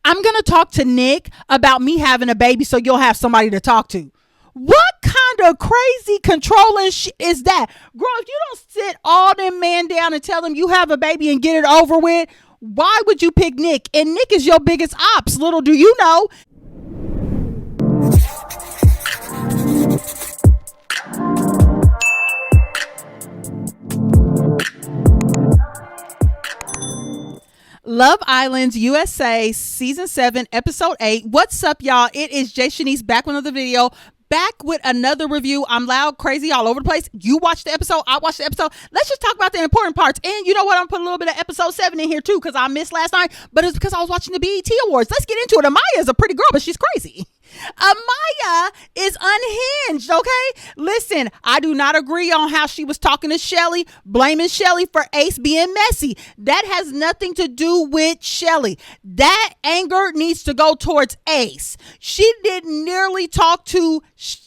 I'm going to talk to Nick about me having a baby so you'll have somebody to talk to. What kind of crazy controlling shit is that? Girl, if you don't sit all them men down and tell them you have a baby and get it over with, why would you pick Nick? And Nick is your biggest ops. Little do you know. Love Islands USA Season 7 Episode 8. What's up, y'all? It is jaishanese back with another video. Back with another review. I'm loud, crazy, all over the place. You watched the episode. I watched the episode. Let's just talk about the important parts. And you know what? I'm putting a little bit of episode 7 in here too because I missed last night. But it's because I was watching the BET Awards. Let's get into it. Amaya is a pretty girl, but she's crazy. Amaya is unhinged, okay? Listen, I do not agree on how she was talking to Chelley, blaming Chelley for Ace being messy. That has nothing to do with Chelley. That anger needs to go towards Ace. She didn't nearly talk to,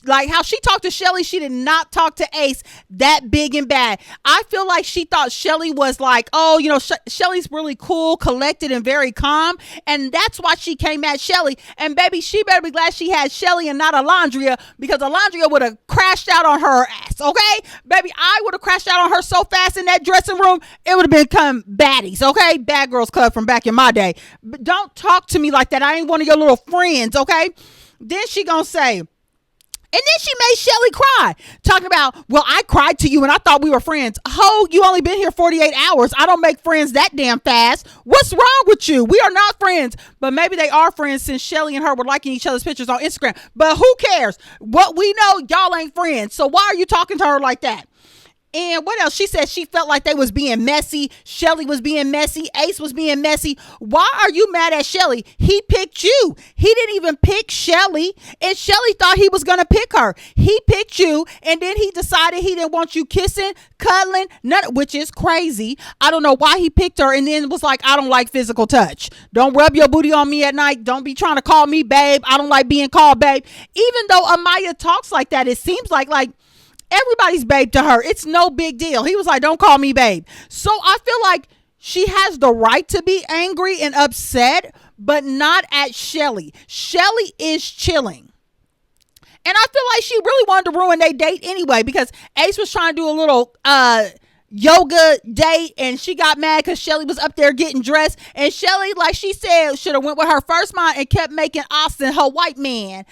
like how she talked to Chelley, she did not talk to Ace that big and bad. I feel like she thought Chelley was like, oh, you know, Chelley's really cool, collected, and very calm. And that's why she came at Chelley. And baby, she better be glad she had Chelley and not Alondria, because Alondria would have crashed out on her ass, okay? Baby, I would have crashed out on her so fast in that dressing room, it would have become baddies, okay? Bad Girls Club from back in my day. But don't talk to me like that. I ain't one of your little friends, okay? Then she gonna say, and then she made Chelley cry, talking about, well, I cried to you and I thought we were friends. Ho, you only been here 48 hours. I don't make friends that damn fast. What's wrong with you? We are not friends. But maybe they are friends since Chelley and her were liking each other's pictures on Instagram. But who cares? What we know, y'all ain't friends. So why are you talking to her like that? And what else? She said she felt like they was being messy. Chelley was being messy. Ace was being messy. Why are you mad at Chelley? He picked you. He didn't even pick Chelley. And Chelley thought he was going to pick her. He picked you. And then he decided he didn't want you kissing, cuddling, none, which is crazy. I don't know why he picked her. And then was like, I don't like physical touch. Don't rub your booty on me at night. Don't be trying to call me babe. I don't like being called babe. Even though Amaya talks like that, it seems like everybody's babe to her. It's no big deal. He was like, don't call me babe. So I feel like she has the right to be angry and upset, but not at Chelley. Chelley is chilling. And I feel like she really wanted to ruin their date anyway, because Ace was trying to do a little yoga date and she got mad because Chelley was up there getting dressed. And Chelley, like she said, should have went with her first mind and kept making Austin, her white man,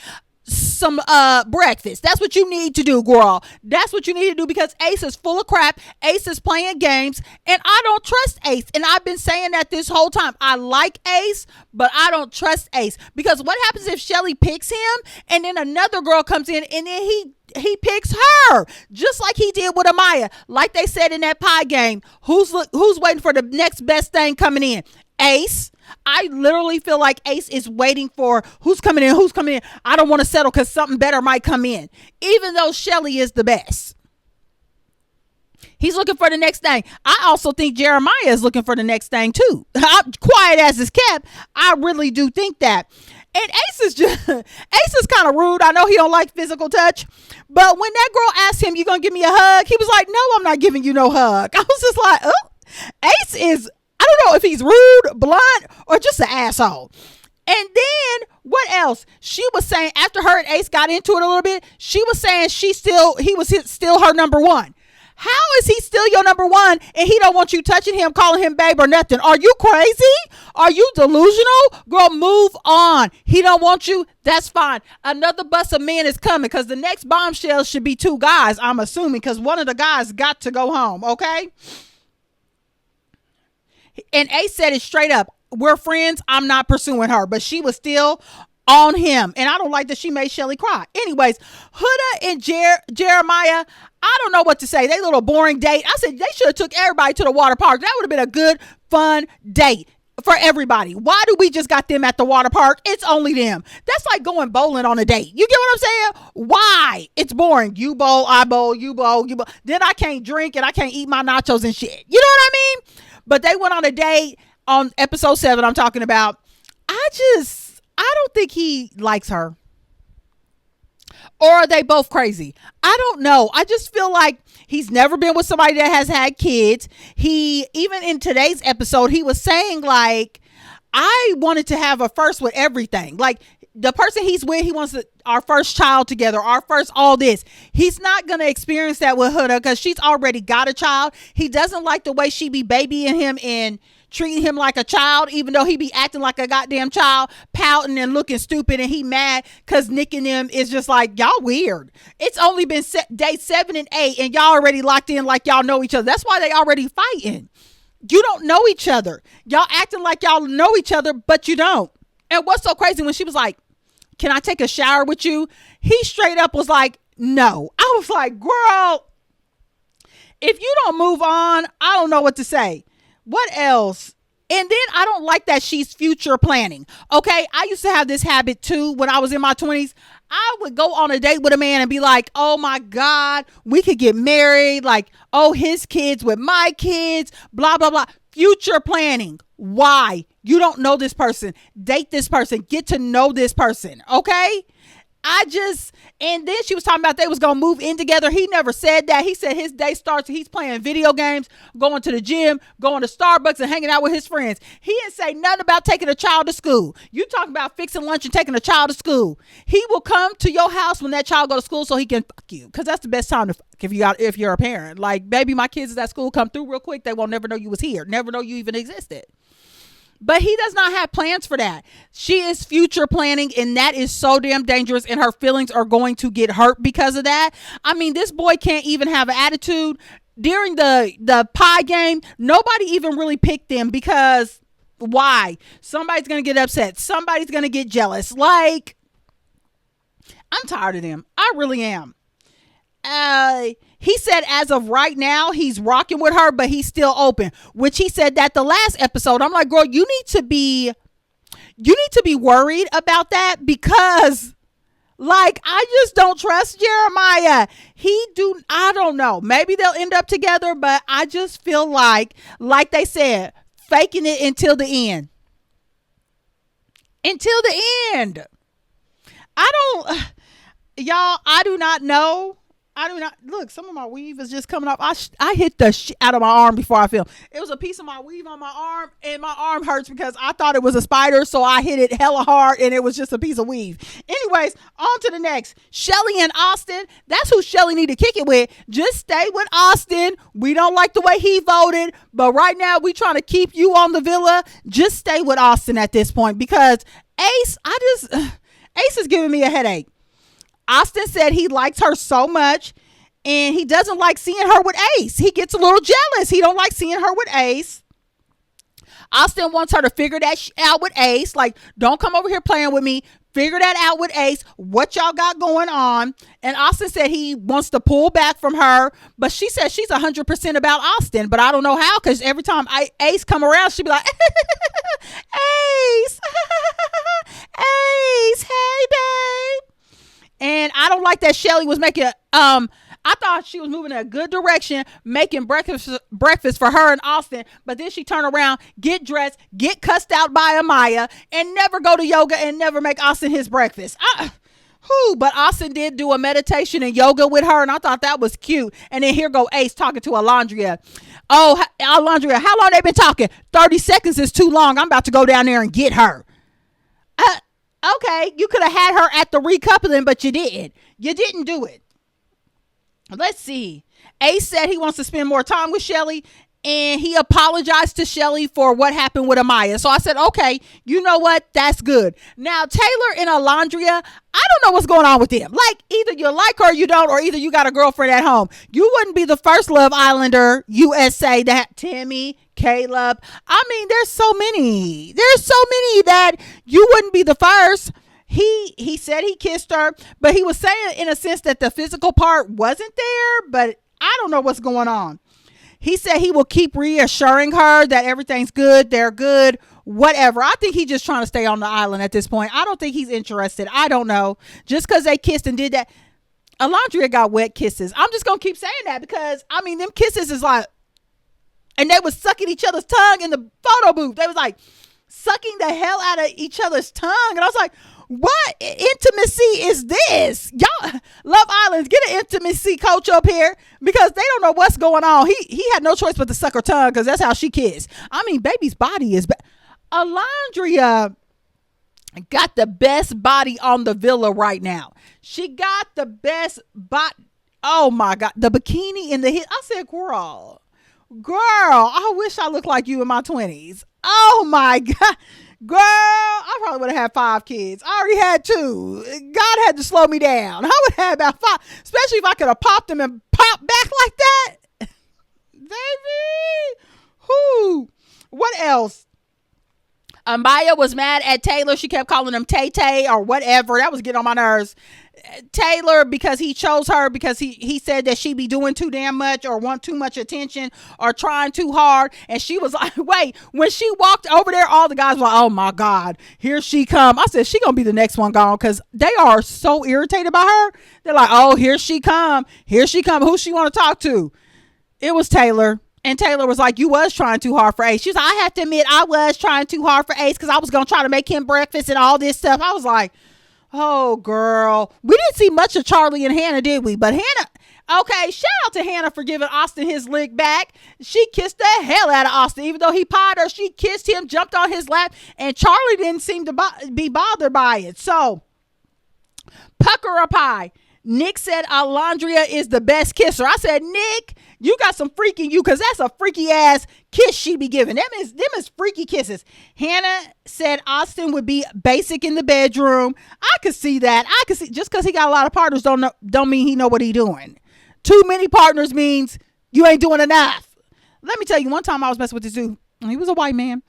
some breakfast. That's what you need to do, girl. That's what you need to do, because Ace is full of crap. Ace is playing games, and I don't trust Ace. And I've been saying that this whole time. I like Ace, but I don't trust Ace, because what happens if Chelley picks him and then another girl comes in and then he picks her, just like he did with Amaya. Like they said in that pie game, who's waiting for the next best thing coming in? Ace. I literally feel like Ace is waiting for who's coming in. I don't want to settle because something better might come in, even though Chelley is the best. He's looking for the next thing. I also think Jeremiah is looking for the next thing too. Quiet as is kept, I really do think that. And Ace is kind of rude. I know he don't like physical touch, but when that girl asked him, "You gonna give me a hug?" he was like, "No, I'm not giving you no hug." I was just like, oh, Ace is, I don't know if he's rude, blunt, or just an asshole. And then what else? She was saying after her and Ace got into it a little bit, she was saying he was still her number one. How is he still your number one and he don't want you touching him, calling him babe or nothing? Are you crazy? Are you delusional? Girl, move on. He don't want you. That's fine. Another bus of men is coming, because the next bombshell should be 2 guys, I'm assuming, because one of the guys got to go home, okay? And Ace said it straight up. We're friends. I'm not pursuing her. But she was still on him. And I don't like that she made Chelley cry. Anyways, Huda and Jeremiah, I don't know what to say. They little boring date. I said they should have took everybody to the water park. That would have been a good, fun date for everybody. Why do we just got them at the water park? It's only them. That's like going bowling on a date. You get what I'm saying? Why? It's boring. You bowl, I bowl, you bowl, you bowl. Then I can't drink and I can't eat my nachos and shit. You know what I mean? But they went on a date on episode 7 I'm talking about. I don't think he likes her. Or are they both crazy? I don't know. I just feel like he's never been with somebody that has had kids. He, even in today's episode, he was saying like, I wanted to have a first with everything. Like the person he's with, he wants our first child together, our first all this. He's not going to experience that with Huda because she's already got a child. He doesn't like the way she be babying him and treating him like a child, even though he be acting like a goddamn child, pouting and looking stupid, and he mad because Nick and them is just like, y'all weird. It's only been day 7 and 8 and y'all already locked in like y'all know each other. That's why they already fighting. You don't know each other. Y'all acting like y'all know each other, but you don't. And what's so crazy, when she was like, can I take a shower with you? He straight up was like, no. I was like, girl, if you don't move on, I don't know what to say. What else? And then I don't like that she's future planning. Okay, I used to have this habit too when I was in my 20s. I would go on a date with a man and be like, oh my God, we could get married. Like, oh, his kids with my kids, blah, blah, blah. Future planning. Why? You don't know this person. Date this person. Get to know this person. Okay? And then she was talking about they was going to move in together. He never said that. He said his day starts, he's playing video games, going to the gym, going to Starbucks and hanging out with his friends. He didn't say nothing about taking a child to school. You talking about fixing lunch and taking a child to school. He will come to your house when that child go to school so he can fuck you. Cause that's the best time to fuck if you're a parent. Like, baby, my kids is at school, come through real quick. They won't never know you was here. Never know you even existed. But he does not have plans for that. She is future planning, and that is so damn dangerous, and her feelings are going to get hurt because of that. I mean, this boy can't even have an attitude. During the pie game, nobody even really picked them because why? Somebody's going to get upset. Somebody's going to get jealous. Like, I'm tired of them. I really am. He said as of right now, he's rocking with her, but he's still open, which he said that the last episode. I'm like, girl, you need to be worried about that because like, I just don't trust Jeremiah. I don't know. Maybe they'll end up together, but I just feel like they said, faking it until the end. Until the end. I do not know. Look, some of my weave is just coming off. I hit the shit out of my arm before I filmed. It was a piece of my weave on my arm, and my arm hurts because I thought it was a spider, so I hit it hella hard, and it was just a piece of weave. Anyways, on to the next. Chelley and Austin. That's who Chelley need to kick it with. Just stay with Austin. We don't like the way he voted, but right now we trying to keep you on the villa. Just stay with Austin at this point because Ace is giving me a headache. Austin said he likes her so much and he doesn't like seeing her with Ace. He gets a little jealous. He don't like seeing her with Ace. Austin wants her to figure that out with Ace. Like, don't come over here playing with me. Figure that out with Ace. What y'all got going on? And Austin said he wants to pull back from her, but she said she's 100% about Austin. But I don't know how, because every time Ace come around, she be like, Ace, Ace, hey babe. And I don't like that Chelley was making, I thought she was moving in a good direction, making breakfast for her and Austin. But then she turned around, get dressed, get cussed out by Amaya, and never go to yoga and never make Austin his breakfast. But Austin did do a meditation and yoga with her, and I thought that was cute. And then here go Ace talking to Alondria. Oh, Alondria, how long they been talking? 30 seconds is too long. I'm about to go down there and get her. Okay, you could have had her at the recoupling, but you didn't. You didn't do it. Let's see. Ace said he wants to spend more time with Chelley, and he apologized to Chelley for what happened with Amaya. So I said, okay, you know what? That's good. Now, Taylor and Alondria, I don't know what's going on with them. Like, either you like her or you don't, or either you got a girlfriend at home. You wouldn't be the first Love Islander USA that Timmy, Caleb. I mean, there's so many. There's so many that you wouldn't be the first. He said he kissed her, but he was saying in a sense that the physical part wasn't there, but I don't know what's going on. He said he will keep reassuring her that everything's good, they're good, whatever. I think he's just trying to stay on the island at this point. I don't think he's interested. I don't know. Just because they kissed and did that. Alondria got wet kisses. I'm just going to keep saying that because, I mean, them kisses is like, and they was sucking each other's tongue in the photo booth. They was like sucking the hell out of each other's tongue. And I was like, what intimacy is this? Y'all, Love Island, get an intimacy coach up here because they don't know what's going on. He had no choice but to suck her tongue because that's how she kissed. I mean, baby's body is Alondria got the best body on the villa right now. She got the best body. Oh my God. The bikini in the hip. I said, girl, I wish I looked like you in my 20s. Oh my God. Girl, I probably would have had 5 kids. I already had 2. God had to slow me down. I would have had about 5, especially if I could have popped them and popped back like that. Baby. Whoo. What else? Amaya was mad at Taylor. She kept calling him Tay Tay or whatever. That was getting on my nerves. Taylor, because he chose her because he said that she be doing too damn much or want too much attention or trying too hard. And she was like, wait, when she walked over there, all the guys were like, oh my God, here she come. I said, she gonna be the next one gone, because they are so irritated by her. They're like, oh, here she come. Who she want to talk to? It was Taylor. And Taylor was like, you was trying too hard for Ace. She was like, I have to admit, I was trying too hard for Ace because I was going to try to make him breakfast and all this stuff. I was like, oh, girl. We didn't see much of Charlie and Hannah, did we? But Hannah, okay, shout out to Hannah for giving Austin his lick back. She kissed the hell out of Austin. Even though he pied her, she kissed him, jumped on his lap, and Charlie didn't seem to be bothered by it. So, pucker a pie. Nick said Alondria is the best kisser. I said, Nick, you got some freaking you, because that's a freaky ass kiss she be giving. Them is freaky kisses. Hannah said Austin would be basic in the bedroom. I could see that. Just because he got a lot of partners don't mean he know what he doing. Too many partners means you ain't doing enough. Let me tell you, one time I was messing with this dude. He was a white man.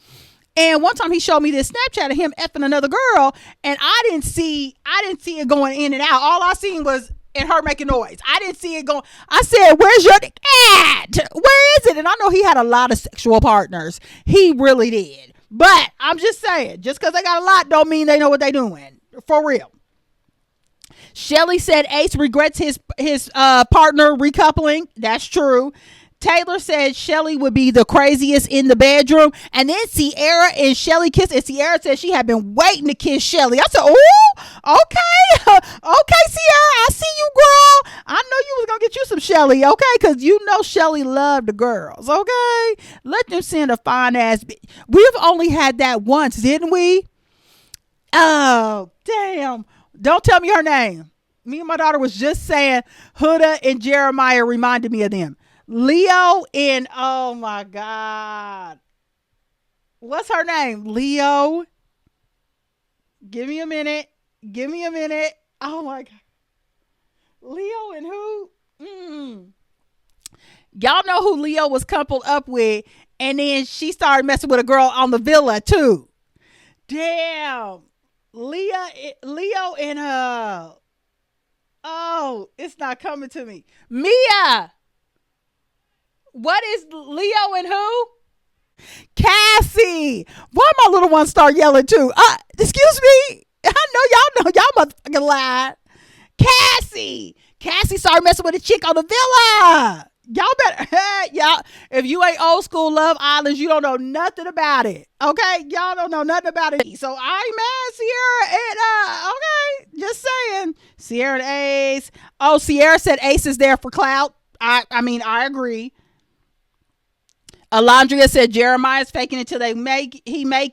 And one time he showed me this Snapchat of him effing another girl, and I didn't see it going in and out. All I seen was her making noise. I didn't see it going. I said, where's your dick at? Where is it? And I know he had a lot of sexual partners. He really did. But I'm just saying, just because they got a lot don't mean they know what they doing. For real. Chelley said Ace regrets his partner recoupling. That's true. Taylor said Chelley would be the craziest in the bedroom. And then Sierra and Chelley kissed. And Sierra said she had been waiting to kiss Chelley. I said, oh, okay. Okay, Sierra, I see you, girl. I know you was going to get you some Chelley, okay? Because you know Chelley loved the girls, okay? Let them send a fine ass bitch. We've only had that once, didn't we? Oh, damn. Don't tell me her name. Me and my daughter was just saying Huda and Jeremiah reminded me of them. Leo and oh my God, what's her name? Leo. Give me a minute. Oh my God. Leo and who? Y'all know who Leo was coupled up with, and then she started messing with a girl on the villa too. Damn. Leo and her. Oh, it's not coming to me. Mia. What is Leo and who? Cassie. Why my little one start yelling too? Excuse me. I know y'all motherfucking lied. Cassie started messing with a chick on the villa. Y'all better, y'all, if you ain't old school Love Islands, you don't know nothing about it. Okay? Y'all don't know nothing about it. So I ain't mad, Sierra, and, okay? Just saying. Sierra and Ace. Oh, Sierra said Ace is there for clout. I mean, I agree. Alondria said Jeremiah's faking it till he make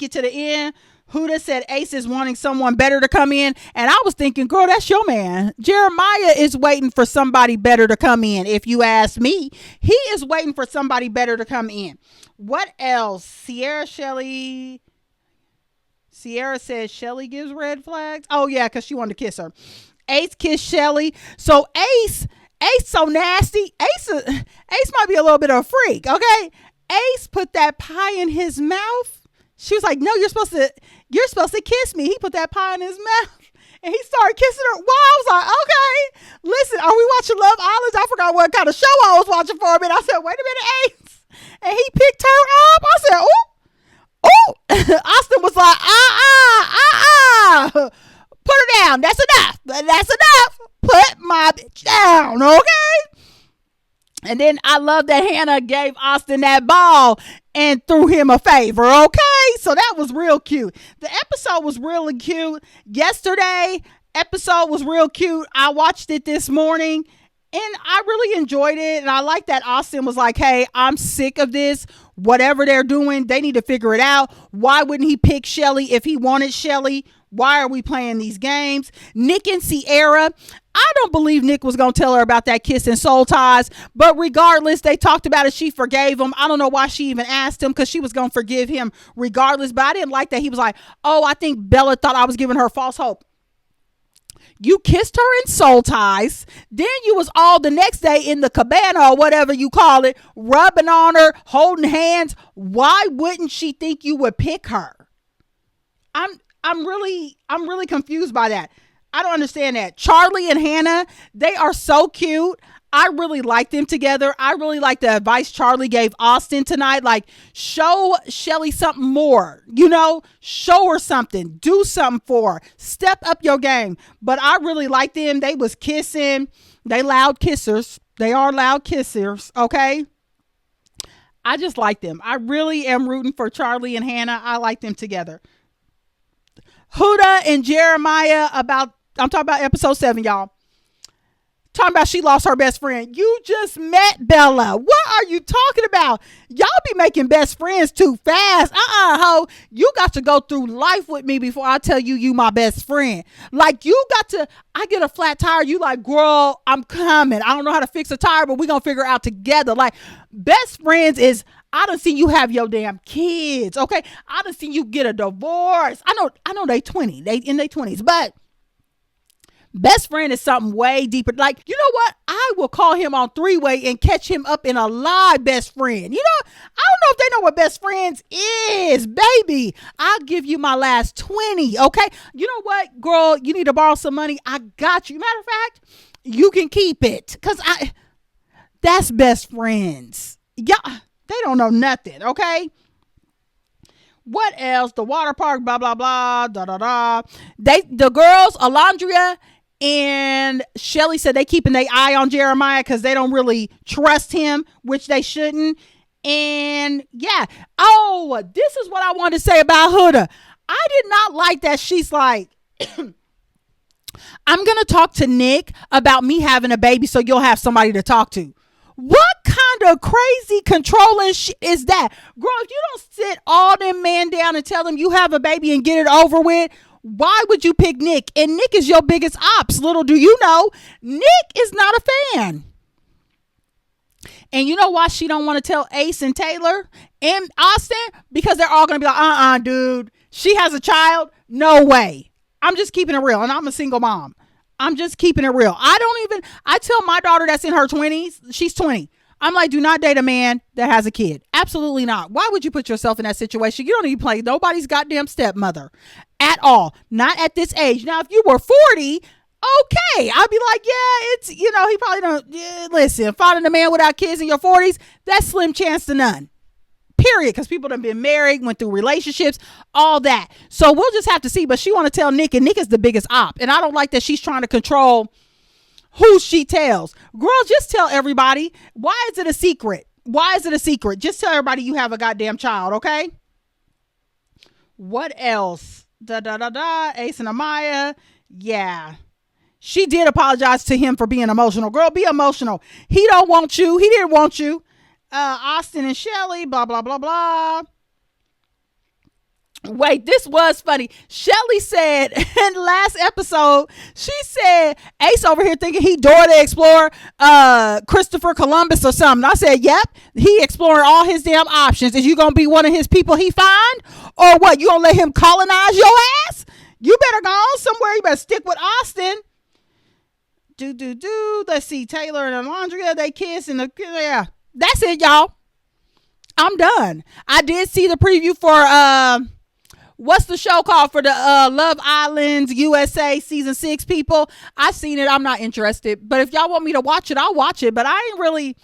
it to the end. Huda said Ace is wanting someone better to come in. And I was thinking, girl, that's your man. Jeremiah is waiting for somebody better to come in. If you ask me, he is waiting for somebody better to come in. What else? Sierra says Chelley gives red flags. Oh yeah, because she wanted to kiss her. Ace kissed Chelley. So Ace so nasty. Ace might be a little bit of a freak. Okay. Ace put that pie in his mouth. She was like, no, you're supposed to kiss me. He put that pie in his mouth and he started kissing her. Wow, I was like, okay, listen, are we watching Love Island? I forgot what kind of show I was watching for a minute. I said, wait a minute, Ace. And he picked her up. I said, oh. Austin was like, put her down. That's enough. Put my bitch down, okay? And then I love that Hannah gave Austin that ball and threw him a favor, okay? So that was real cute. The episode was really cute. Yesterday, episode was real cute. I watched it this morning, And I really enjoyed it. And I like that Austin was like, hey, I'm sick of this. Whatever they're doing, they need to figure it out. Why wouldn't he pick Chelley if he wanted Chelley? Why are we playing these games? Nick and Sierra. I don't believe Nick was going to tell her about that kiss and soul ties. But regardless, they talked about it. She forgave him. I don't know why she even asked him, because she was going to forgive him regardless. But I didn't like that. He was like, oh, I think Bella thought I was giving her false hope. You kissed her in soul ties. Then you was all the next day in the cabana or whatever you call it, rubbing on her, holding hands. Why wouldn't she think you would pick her? I'm really confused by that. I don't understand that. Charlie and Hannah, they are so cute. I really like them together. I really like the advice Charlie gave Austin tonight. Like, show Chelley something more, show her something, do something for her, step up your game. But I really like them. They was kissing. They loud kissers. They are loud kissers. Okay. I just like them. I really am rooting for Charlie and Hannah. I like them together. Huda and Jeremiah I'm talking about episode 7, y'all. Talking about she lost her best friend. You just met Bella. What are you talking about? Y'all be making best friends too fast. Ho. You got to go through life with me before I tell you my best friend. Like, I get a flat tire. You like, girl, I'm coming. I don't know how to fix a tire, but we going to figure it out together. Like, best friends is, I done seen you have your damn kids. Okay. I done seen you get a divorce. I know they 20. They in their 20s, but best friend is something way deeper. Like, you know what? I will call him on 3-way and catch him up in a live best friend. I don't know if they know what best friends is, baby. I'll give you my last 20. Okay. You know what, girl? You need to borrow some money. I got you. Matter of fact, you can keep it. That's best friends. Yeah. They don't know nothing. Okay. What else? The water park, blah, blah, blah, da, da, da. The girls, Alondria and Chelley, said they keeping their eye on Jeremiah because they don't really trust him, which they shouldn't. And yeah. Oh, this is what I wanted to say about Huda. I did not like that she's like, I'm going to talk to Nick about me having a baby so you'll have somebody to talk to. What kind of crazy controlling shit is that? Girl, if you don't sit all them men down and tell them you have a baby and get it over with, why would you pick Nick? And Nick is your biggest ops. Little do you know, Nick is not a fan. And you know why she don't want to tell Ace and Taylor and Austin? Because they're all going to be like, dude, she has a child. No way. I'm just keeping it real. And I'm a single mom. I'm just keeping it real. I tell my daughter that's in her 20s, she's 20. I'm like, do not date a man that has a kid. Absolutely not. Why would you put yourself in that situation? You don't need to play nobody's goddamn stepmother at all. Not at this age. Now, if you were 40, okay. I'd be like, yeah, it's, he probably don't, listen, finding a man without kids in your 40s, that's slim chance to none. Period. Because people have been married, went through relationships, all that. So we'll just have to see. But she want to tell Nick, and Nick is the biggest op. And I don't like that she's trying to control who she tells. Girl, just tell everybody. Why is it a secret? Why is it a secret? Just tell everybody you have a goddamn child, okay? What else? Ace and Amaya. Yeah. She did apologize to him for being emotional. Girl, be emotional. He don't want you. He didn't want you. Austin and Chelley, blah, blah, blah, blah. Wait, this was funny. Chelley said in the last episode, she said, Ace over here thinking he Dora the Explorer, Christopher Columbus or something. I said, yep, he exploring all his damn options. Is you going to be one of his people he find? Or what, you going to let him colonize your ass? You better go on somewhere. You better stick with Austin. Let's see, Taylor and Alondria, they kiss and yeah. That's it, y'all. I'm done. I did see the preview for what's the show called for the Love Islands USA season 6 people. I seen it. I'm not interested. But if y'all want me to watch it, I'll watch it. But I ain't really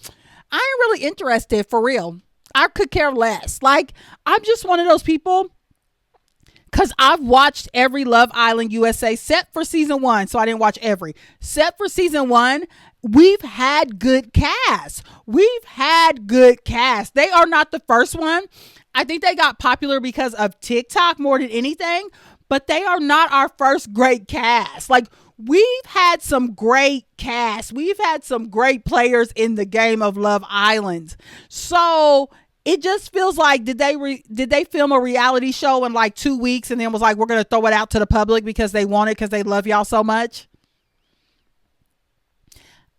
interested for real. I could care less. Like, I'm just one of those people. Because I've watched every Love Island USA set for season 1. So I didn't watch every. Set for season 1. We've had good cast. They are not the first one. I think they got popular because of TikTok more than anything. But they are not our first great cast. Like, We've had some great casts. We've had some great players in the game of Love Island. So it just feels like did they film a reality show in like 2 weeks and then was like, we're gonna throw it out to the public because they want it because they love y'all so much?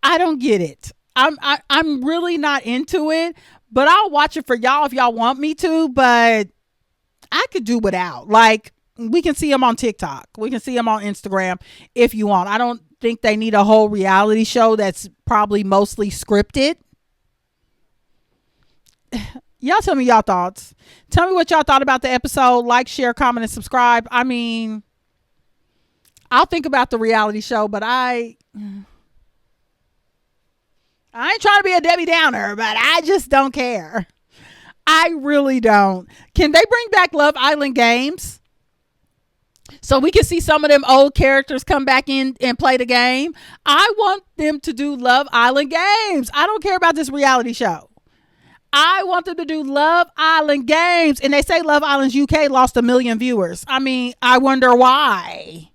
I don't get it. I'm really not into it, but I'll watch it for y'all if y'all want me to. But I could do without. Like, we can see them on TikTok. We can see them on Instagram if you want. I don't think they need a whole reality show that's probably mostly scripted. Y'all tell me y'all thoughts. Tell me what y'all thought about the episode. Like, share, comment, and subscribe. I mean, I'll think about the reality show, but I ain't trying to be a Debbie Downer, but I just don't care. I really don't. Can they bring back Love Island games so we can see some of them old characters come back in and play the game? I want them to do Love Island games. I don't care about this reality show. I want them to do Love Island games. And they say Love Island's UK lost 1 million viewers. I mean, I wonder why.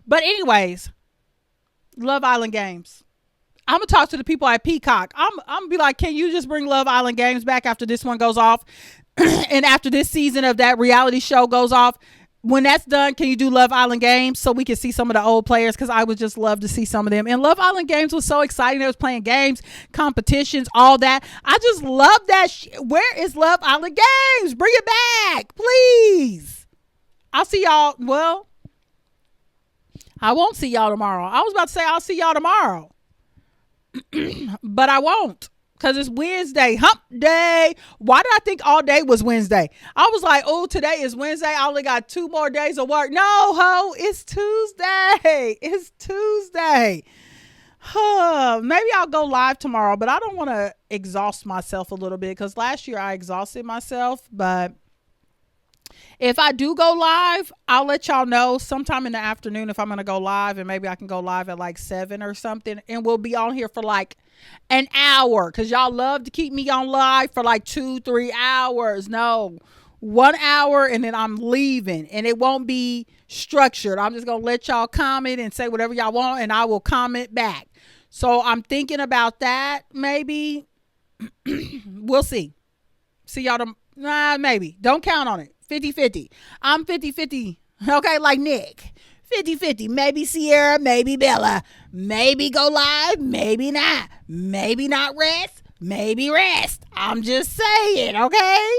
But anyways, Love Island games. I'm going to talk to the people at Peacock. I'm going to be like, can you just bring Love Island games back after this one goes off? And after this season of that reality show goes off, when that's done, can you do Love Island games so we can see some of the old players? Because I would just love to see some of them. And Love Island games was so exciting. They was playing games, competitions, all that. I just love that. Where is Love Island games? Bring it back, please. I'll see y'all. Well, I won't see y'all tomorrow. I was about to say I'll see y'all tomorrow. But I won't. Because it's Wednesday, hump day. Why did I think all day was Wednesday? I was like, oh, today is Wednesday. I only got 2 more days of work. No, ho, it's Tuesday. It's Tuesday. Maybe I'll go live tomorrow, but I don't want to exhaust myself a little bit because last year I exhausted myself. But if I do go live, I'll let y'all know sometime in the afternoon if I'm going to go live, and maybe I can go live at like 7 or something, and we'll be on here for like an hour because y'all love to keep me on live for like 2-3 hours. No, 1 hour and then I'm leaving, and it won't be structured. I'm just going to let y'all comment and say whatever y'all want, and I will comment back. So I'm thinking about that. Maybe we'll see. See y'all. Maybe. Don't count on it. 50-50. I'm 50-50. Okay, like Nick. 50-50. Maybe Sierra, maybe Bella. Maybe go live, maybe not. Maybe not rest, maybe rest. I'm just saying, okay?